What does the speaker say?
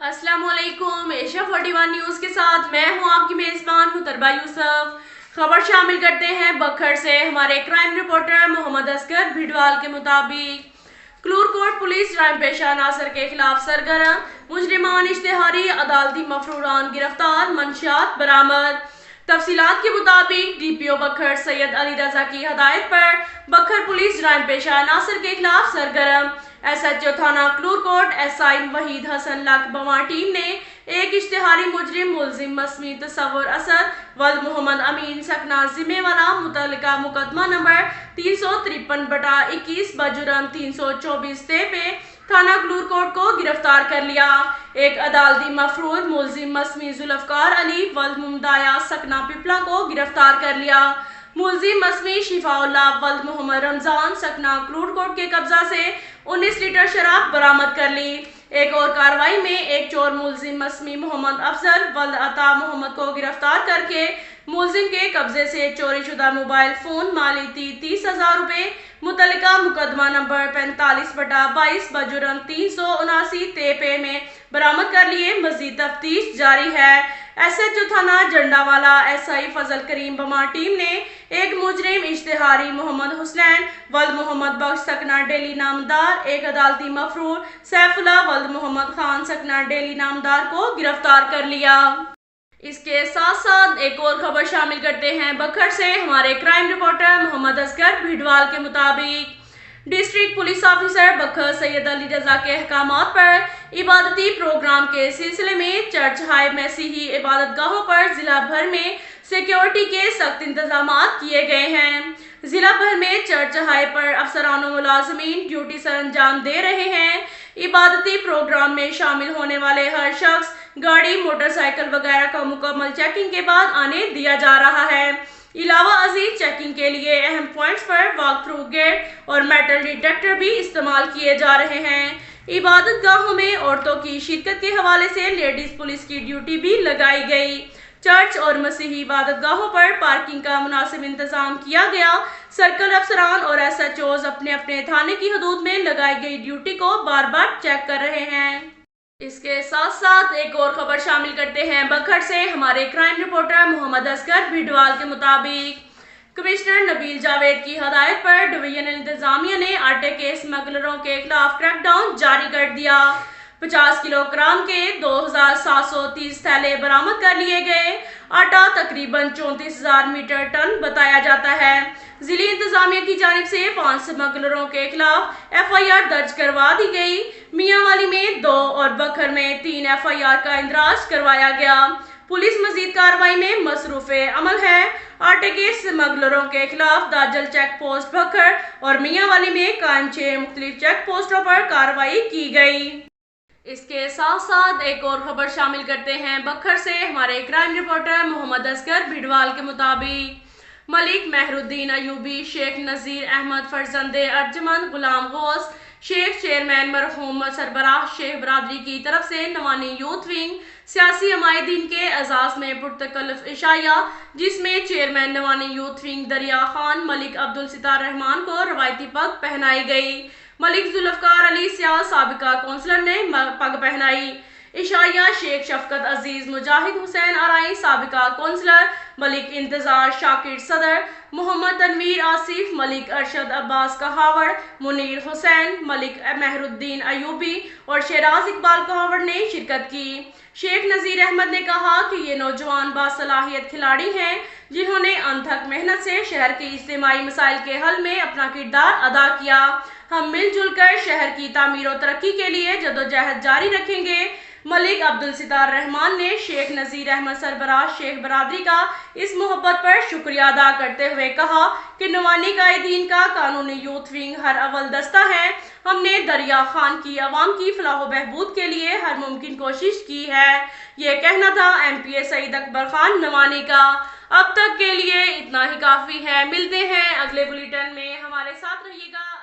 अस्सलाम वालेकुम। Asia 41 news के साथ मैं हूं आपकी मेज़बान मुतरबा यूसुफ। खबर शामिल करते हैं बखर से। हमारे क्राइम रिपोर्टर मोहम्मद असगर भिडवाल के मुताबिक क्लूर कोर्ट पुलिस जराइम पेशा अनासर के खिलाफ सरगर्म, मुजरिमान इश्तिहारी अदालती मफरूरान गिरफ्तार, मंशियात बरामद। तफसीलात के मुताबिक डीपीओ बखर सैयद अली रजा की हदायत पर बखर पुलिस जराइम पेशा अनासर के खिलाफ सरगर्म। SHO थाना क्लूर कोर्ट SI वहीद हसन लकबवा टीम ने एक इश्तिहारी मुजरिम मुलजिम मसमी तसव्वुर असद वल्द मोहम्मद अमीन सकना जिम्मे वाला मुतल्लिका मुकदमा नंबर 353/21 बजुर्म 324 पे थाना क्लूर कोर्ट को गिरफ्तार कर लिया। एक अदालती मफरूर मुलजिम मसमी जुल्फकार अली वल्द मुमदाया सकना पिपला को गिरफ्तार कर लिया। मुलजिम मसमी शिफाउल्लाह वल्द मोहम्मद रमजान सकना क्लूर कोर्ट के कब्जा से 19 लीटर शराब बरामद कर ली। एक और कार्रवाई में एक चोर मुलजिम मसमी मोहम्मद अफजल वल्द अता मोहम्मद को गिरफ्तार करके मुलजिम के कब्जे से चोरी शुदा मोबाइल फोन मालियती 30,000 रुपए मुतल्लिका मुकदमा नंबर 45/22 बजुर्म 379 पे में बरामद कर लिए। मजीद तफ्तीश जारी है। SHO थाना जंडावाला SI फजल करीम बमा टीम ने एक मुजरिम इश्तिहारी मोहम्मद हुसैन वल्द मोहम्मद बख्श सकना डेली नामदार, एक अदालती मफरूर सैफुल्लाह वल्द मोहम्मद खान सकना डेली नामदार को गिरफ्तार कर लिया। इसके साथ साथ एक और खबर शामिल करते हैं बखर से। हमारे क्राइम रिपोर्टर मोहम्मद असगर भिडवाल के मुताबिक डिस्ट्रिक्ट पुलिस ऑफिसर बखर सैयद अली रजा के अहकामात पर इबादती प्रोग्राम के सिलसिले में चर्च हाई मसीही इबादत गाहों पर जिला भर में सिक्योरिटी के सख्त इंतजाम किए गए हैं। जिला भर में चर्च हाई पर अफसरान मुलाजमीन ड्यूटी सर अंजाम दे रहे हैं। इबादती प्रोग्राम में शामिल होने वाले हर शख्स गाड़ी मोटरसाइकिल वगैरह का मुकम्मल चेकिंग के बाद आने दिया जा रहा है। इलावा अजीज चेकिंग के लिए अहम पॉइंट्स पर वॉक थ्रू गेट और मेटल डिटेक्टर भी इस्तेमाल किए जा रहे हैं। इबादत गाहों में औरतों की शिरकत के हवाले से लेडीज पुलिस की ड्यूटी भी लगाई गई। चर्च और मसीही इबादत गाहों पर पार्किंग का मुनासिब इंतजाम किया गया। सर्कल अफसरान और SHOs अपने अपने थाने की हदूद में लगाई गई ड्यूटी को बार बार चेक कर रहे हैं। इसके साथ साथ एक और खबर शामिल करते हैं बखर से। हमारे क्राइम रिपोर्टर मोहम्मद असगर भिडवाल के मुताबिक कमिश्नर नबील जावेद की हदायत पर डिवीजनल इंतजामिया ने आटे के स्मगलरों के खिलाफ क्रैकडाउन जारी कर दिया। 50 किलोग्राम के 2,730 थैले बरामद कर लिए गए। आटा तकरीबन 34,000 मीटर टन बताया जाता है। जिले इंतजामिया की जानिब से 5 स्मगलरों के खिलाफ FIR दर्ज करवा दी गई। मियांवाली में 2 और बखर में 3 FIR का इंदराज करवाया गया। पुलिस मजीद कार्रवाई में मसरूफे अमल है। आटे के स्मगलरों के खिलाफ दाजल चेक पोस्ट बखर और मियांवाली में कायम 6 मुख्तलिफ चेक पोस्टों पर कार्रवाई की गई। इसके साथ साथ एक और खबर शामिल करते हैं बखर से। हमारे क्राइम रिपोर्टर मोहम्मद असगर भिडवाल के मुताबिक मलिक मेहरुद्दीन अयूबी, शेख नज़ीर अहमद फरजंदे अर्जमंद गुलाम गौस, शेख चेयरमैन मरहूम सरबराह शेख बरादरी की तरफ से नवानी यूथ विंग सियासी अमायदीन के एजाज में पुरतकल्लुफ इशाया, जिसमें चेयरमैन नवानी यूथ विंग दरिया खान मलिक अब्दुल सितार रहमान को रवायती पग पहनाई गई। मलिक जुल्फकार अली सियाह साबिका कौंसलर ने पग पहनाई। इशाया शेख शफकत अजीज मुजाहिद हुसैन आराई साबिका कौंसलर, मलिक इंतजार शाकिर सदर, मोहम्मद तनवीर आसिफ, मलिक अरशद अब्बास कहावड़, मुनीर हुसैन, मलिक मेहरुद्दीन अयूबी और शेराज इकबाल कहावड़ ने शिरकत की। शेख नज़ीर अहमद ने कहा कि ये नौजवान बासलाहियत खिलाड़ी हैं जिन्होंने अनथक मेहनत से शहर के इज्तिमाई मसाइल के हल में अपना किरदार अदा किया। हम मिलजुल कर शहर की तामीर और तरक्की के लिए जदोजहद जारी रखेंगे। मलिक अब्दुल सितार रहमान ने शेख नज़ीर अहमद सरबराह शेख बरादरी का इस मोहब्बत पर शुक्रिया अदा करते हुए कहा कि नवानी कायदीन का कानूनी यूथ विंग हर अव्वल दस्ता है। हमने दरिया खान की आवाम की फलाह बहबूद के लिए हर मुमकिन कोशिश की है। ये कहना था MPA सईद अकबर खान नवानी का। अब तक के लिए इतना ही काफ़ी है। मिलते हैं अगले बुलेटिन में, हमारे साथ रहिएगा।